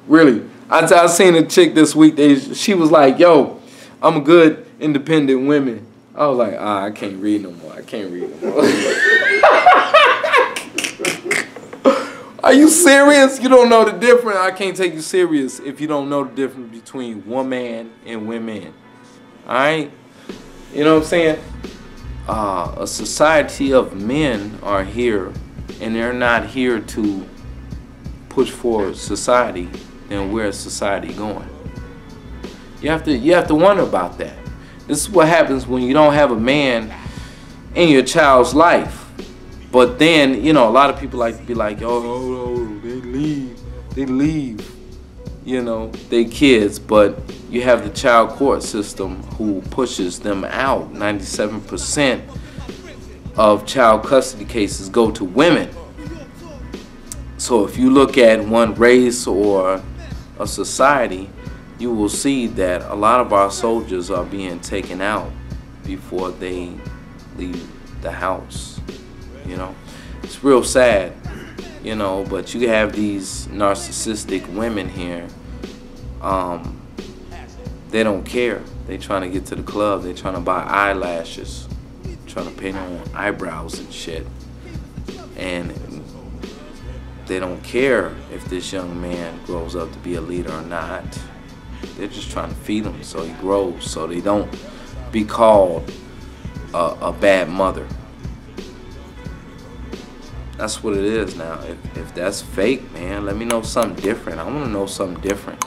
Really. I seen a chick this week. She was like, "Yo, I'm a good independent woman." I was like, I can't read no more. I can't read no more. Are you serious? You don't know the difference? I can't take you serious if you don't know the difference between one man and women. Alright? You know what I'm saying? A society of men are here, and they're not here to push forward society. Then where's society going? You have to wonder about that. This is what happens when you don't have a man in your child's life. But then, you know, a lot of people like to be like, oh, they leave, you know, they kids. But you have the child court system who pushes them out. 97% of child custody cases go to women. So if you look at one race or a society, you will see that a lot of our soldiers are being taken out before they leave the house. You know, it's real sad, you know, but you have these narcissistic women here. They don't care. They trying to get to the club. They trying to buy eyelashes, trying to paint on eyebrows and shit. And they don't care if this young man grows up to be a leader or not. They're just trying to feed him so he grows, so they don't be called a bad mother. That's what it is now. If that's fake, man, let me know something different. I want to know something different.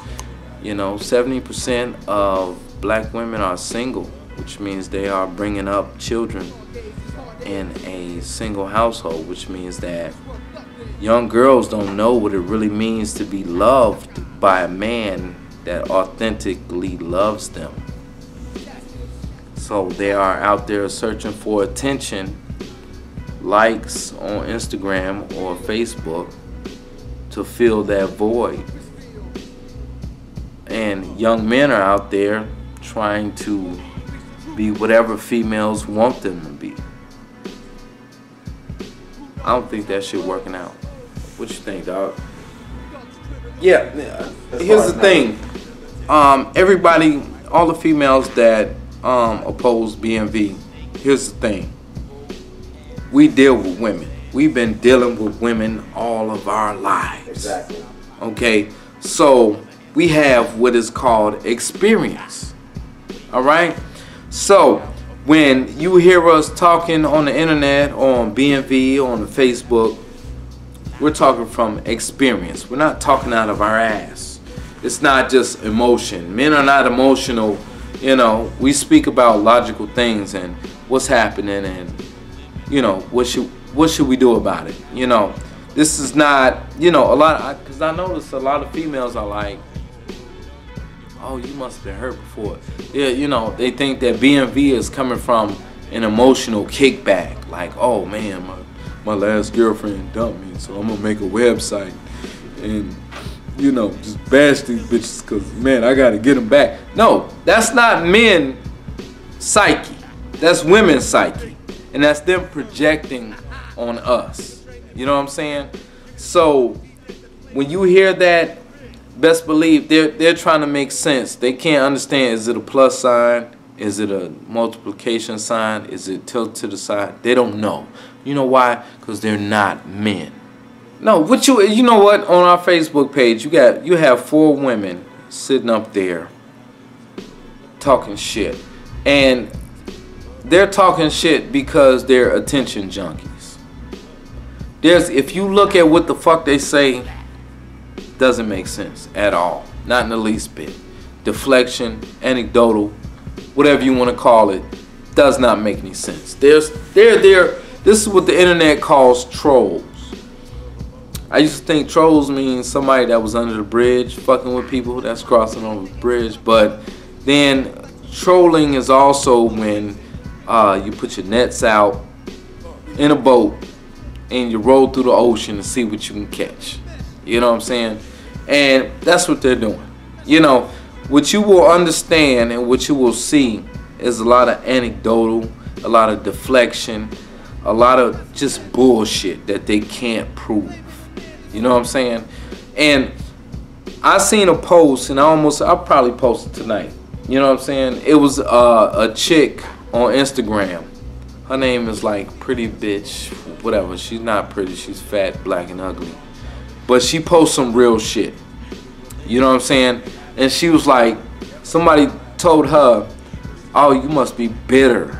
You know, 70% of black women are single, which means they are bringing up children in a single household, which means that young girls don't know what it really means to be loved by a man that authentically loves them. So they are out there searching for attention, likes on Instagram or Facebook to fill that void. And young men are out there trying to be whatever females want them to be. I don't think that shit working out. What you think, dog? Yeah, here's the thing. Everybody, all the females that oppose BMV, here's the thing. We deal with women. We've been dealing with women all of our lives. Exactly. Okay, so we have what is called experience. All right? So when you hear us talking on the internet, on BMV, on the Facebook, we're talking from experience. We're not talking out of our ass. It's not just emotion. Men are not emotional. You know, we speak about logical things and what's happening, and you know, what should we do about it? You know, this is not, you know, because I notice a lot of females are like, oh, you must have been hurt before. Yeah, you know, they think that BMV is coming from an emotional kickback. Like, oh man, my last girlfriend dumped me, so I'm gonna make a website and, you know, just bash these bitches because, man, I gotta get them back. No, that's not men psyche. That's women's psyche. And that's them projecting on us. You know what I'm saying? So when you hear that, best believe they're trying to make sense. They can't understand, is it a plus sign? Is it a multiplication sign? Is it tilt to the side? They don't know. You know why? Because they're not men. No, you know what? On our Facebook page, you have 4 women sitting up there talking shit. And they're talking shit because they're attention junkies. If you look at what the fuck they say, doesn't make sense at all. Not in the least bit. Deflection, anecdotal, whatever you want to call it, does not make any sense. This is what the internet calls trolls. I used to think trolls means somebody that was under the bridge fucking with people that's crossing over the bridge, but then trolling is also when you put your nets out in a boat and you roll through the ocean to see what you can catch. You know what I'm saying? And that's what they're doing. You know, what you will understand and what you will see is a lot of anecdotal, a lot of deflection, a lot of just bullshit that they can't prove. You know what I'm saying? And I seen a post, and I'll probably post it tonight. You know what I'm saying? It was a chick on Instagram. Her name is like Pretty Bitch, whatever. She's not pretty. She's fat, black, and ugly. But she posts some real shit. You know what I'm saying? And she was like, somebody told her, "Oh, you must be bitter.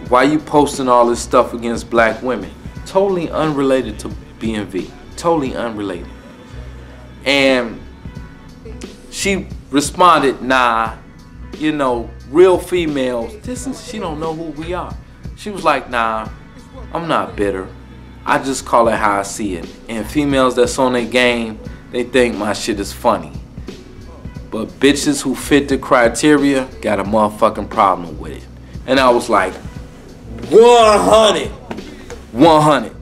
Why you posting all this stuff against black women?" Totally unrelated to BNV. Totally unrelated. And she responded, "Nah, you know, real females, she don't know who we are." She was like, "Nah, I'm not bitter. I just call it how I see it. And females that's on their game, they think my shit is funny. But bitches who fit the criteria got a motherfucking problem with it." And I was like, 100. 100.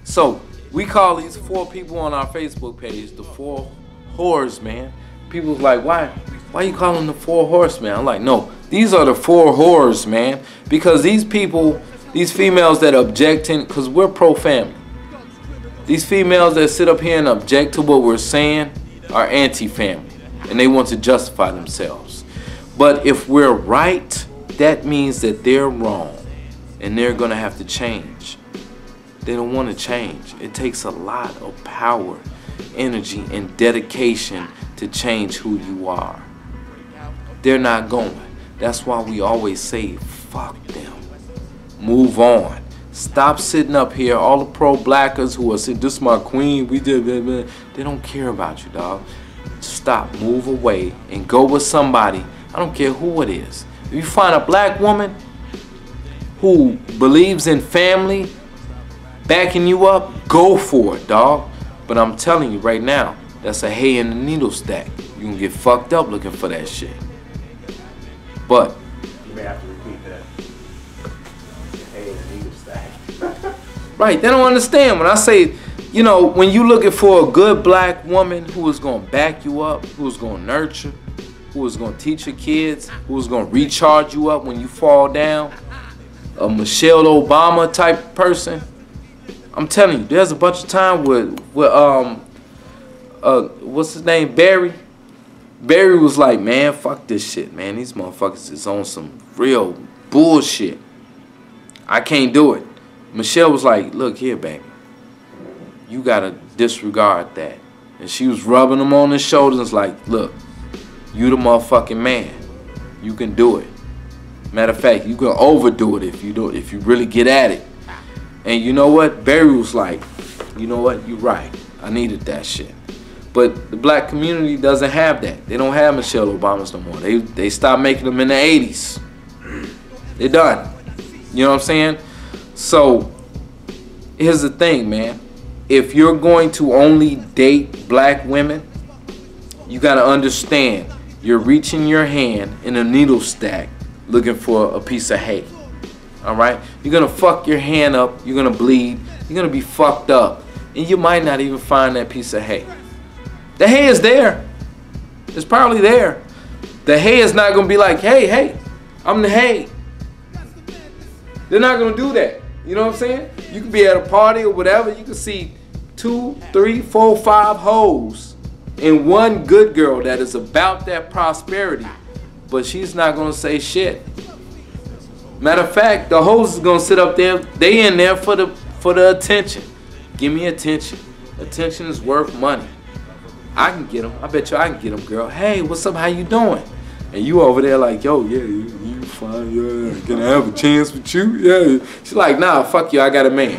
So we call these 4 people on our Facebook page the 4 whores, man. People was like, why you call them the 4 horsemen? I'm like, no, these are the 4 whores, man. Because these people, these females that objecting, because we're pro-family. These females that sit up here and object to what we're saying are anti-family. And they want to justify themselves. But if we're right, that means that they're wrong. And they're going to have to change. They don't want to change. It takes a lot of power, energy, and dedication to change who you are. They're not going. That's why we always say, fuck them. Move on. Stop sitting up here. All the pro-blackers who are saying, "This is my queen," we did, they don't care about you, dog. Stop. Move away and go with somebody. I don't care who it is. If you find a black woman who believes in family, backing you up, go for it, dog. But I'm telling you right now, that's a hay in the needle stack. You can get fucked up looking for that shit. But you may have to repeat that. Hay in the needle stack. Right, they don't understand when I say, you know, when you looking for a good black woman who is gonna back you up, who is gonna nurture, who is gonna teach your kids, who is gonna recharge you up when you fall down, a Michelle Obama type person. I'm telling you, there's a bunch of time with what's his name, Barry. Barry was like, "Man, fuck this shit, man. These motherfuckers is on some real bullshit. I can't do it." Michelle was like, "Look here, baby. You gotta disregard that." And she was rubbing him on his shoulders like, "Look, you the motherfucking man. You can do it. Matter of fact, you can overdo it if you really get at it." And you know what? Barry was like, "You know what? You're right. I needed that shit." But the black community doesn't have that. They don't have Michelle Obamas no more. They stopped making them in the 80s. They're done. You know what I'm saying? So here's the thing, man. If you're going to only date black women, you gotta understand you're reaching your hand in a needle stack looking for a piece of hay. Alright? You're gonna fuck your hand up, you're gonna bleed, you're gonna be fucked up, and you might not even find that piece of hay. The hay is there. It's probably there. The hay is not gonna be like, hey, I'm the hay. They're not gonna do that. You know what I'm saying? You can be at a party or whatever, you can see 2, 3, 4, 5 hoes and one good girl that is about that prosperity, but she's not gonna say shit. Matter of fact, the hoes is gonna sit up there. They in there for the attention. Give me attention. Attention is worth money. I can get them. I bet you I can get them, girl. "Hey, what's up? How you doing?" And you over there like, "Yo, yeah, you fine. Yeah, can I have a chance with you?" Yeah. She's like, "Nah, fuck you. I got a man."